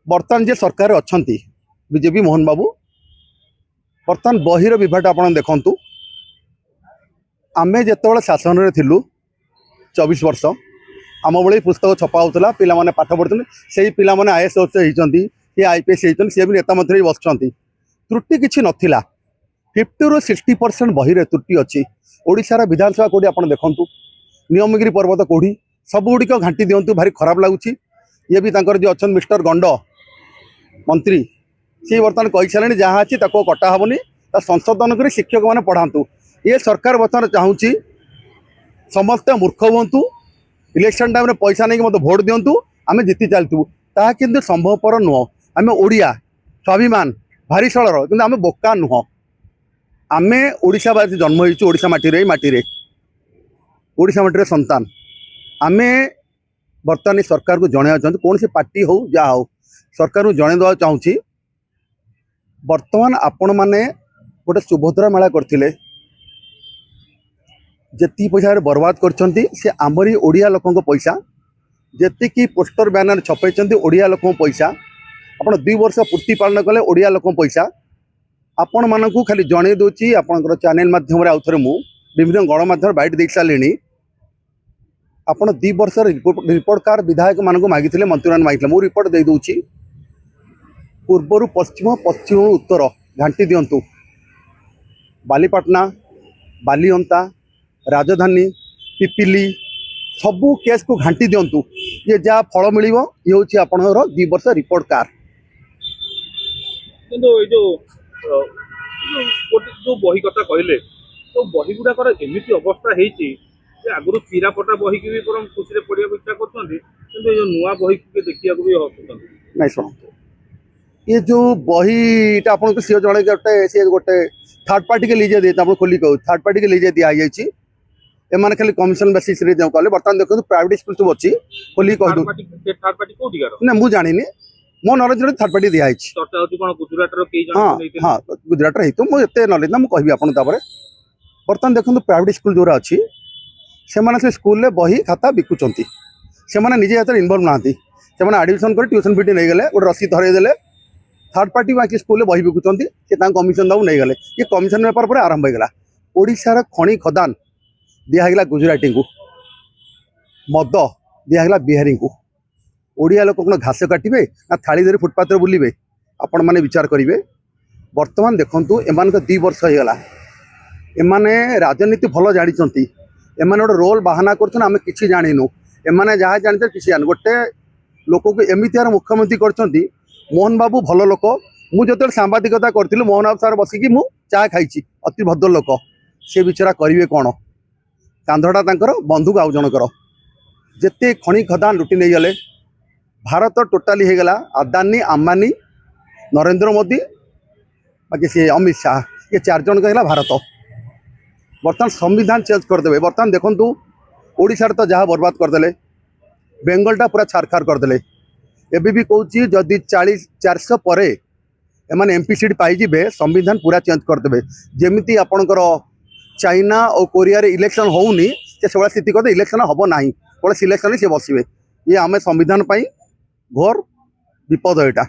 बर्तमान जे सरकार अच्छा बीजेपी मोहन बाबू बर्तमान बहिर विभाग आप देखु आमे जिते शासन में थिलु 24 वर्ष आम बड़े पुस्तक छपा होता पिला माने पाठ पढ़ते से पिला माने आईएएस होती ये आईपीएस होती सी भी नेता मंत्री बस त्रुटि किसी नाला 50 ରୁ 60% बहिरे त्रुटि अच्छी ओडिशार विधानसभा कौटी आप देखु नियमगिरी पर्वत कौटी सबुगुड़िक घाटी दिंतु भारी खराब लगुच ये भी जो अच्छा मिस्टर गंड मंत्री सी बर्तमान कही सारे जहाँ अच्छी कटा हेनी संशोधन कर शिक्षक मैंने पढ़ातु ये सरकार बर्तमान चाहूँगी समस्ते मूर्ख हूँ इलेक्शन टाइम पैसा नहीं मत भोट दिंतु आम जीति चलतु ता कि संभवपर नुह आम ओडिया स्वाभिमान भारी सरल कि आम बोका नुह आम ओडिशावासी जन्म हो ओडिशा माटी ओडिशा माटी संतान आम बर्तमान सरकार को जन कौन सी पार्टी हो जहाँ हो सरकार को जन देवा चाहूँगी बर्तमान आपण मैंने गोटे सुभद्रा मेला करते जी पैसा बर्बाद कर आमरी ओडिया लोकों पैसा जी पोस्टर बैनर छपे ओडिया लोक पैसा आपड़ 2 वर्ष पूर्ति पालन कले ओडिया लोक पैसा आपण मानक खाली जन दूसरी आपंकर चैनल मध्यम आउ थे विभिन्न गणमाध्यम बाइट दे सारे आपड़ 2 वर्ष रिपोर्ट कार्ड विधायक मानक मागिले मंत्री मैंने मागिले मु रिपोर्ट दे दूची पूर्वर पश्चिम पश्चिम उत्तर घाटी दिंतु बालीपाटना बालीअंता राजधानी पिपिली सबू केस को घाटी दिंतु ये जहाँ फल मिल ये हूँ आपंकर 2 वर्ष रिपोर्ट कार्ड जो बही कथा कहले तो बही गुड़ाकर एमती अवस्था होती आगुरी चिरापटा बही की भी खुशी पढ़ा इच्छा कर नुआ बही के देखा भी हसुँच नहीं शुणु ये जो बहीटा आपको सी जड़े गोटे सी गोटे थर्ड पार्टी के लीजे दिए आप खोलिक कहूँ थर्ड पार्टी के लीजे दिखाई एम खाली कमिशन बेसीस कले बर्तमान देखो प्राइवेट स्कूल सब अच्छी खोलिक कह ना मुझे जानी मो नलेज थर्ड पार्टी दिखाई हाँ हाँ गुजरात मुझे नलेज ना मुझे कहि बर्तमान देखो प्राइवेट स्कूल जो अच्छी से स्कूल में बही खाता बिकुंट से निजे हाथ इनवल्व ना से आडमिशन कर ट्यूशन फी नहीं गले गोटे रसी धरईदे थर्ड पार्टी बाकी स्कूल में बही बिकुंट कमिशन दबू नहीं गले ये कमिशन बेपार पर आरंभ होगा ओडिशार खଣି खदान दिहला गुजराती को मद दिहला बिहारी को ओडिया लोक घास काटे ना थाली धरी फुटपाथ बुलवे आपण मैंने विचार करेंगे बर्तमान देखु एम 2 वर्ष होगा एमाने राजनीति भल जानी एमाने गोटे रोल बाहाना करम कि जाणीनु एमाने जहाँ जानते किसी जान गोटे लोक को एमती मुख्यमंत्री कर मोहन बाबू भल लोक मुझे सांबादिकता करी मोहन बाबू सार बसिकी मु चा खाई अति भद्र लोक सी बिचरा करेंगे कौन कांधटा तांकर बंधुक आउ जनकर जिते खଣି खदान लुटि नहीं गले भारत टोटाली हो गला अदानी अंबानी नरेंद्र मोदी बाकी सी अमित शाह ये 4 जन कहला भारत बर्तमान संविधान चेंज करदे बर्तमान देखु ओडिशार तो जहाँ बर्बाद करदे बेंगलटा पूरा छारखार करदे एबी भी कहूँ जदि 400 पर एम एमपी सीट पाई संविधान पूरा चेंज करदे जमीती आपणकर चाइना और कोरिया रे इलेक्शन होनी से स्थिति करते इलेक्शन हम ना कौन इलेक्शन से बसवे ये आम संविधान घोर विपद यहाँ।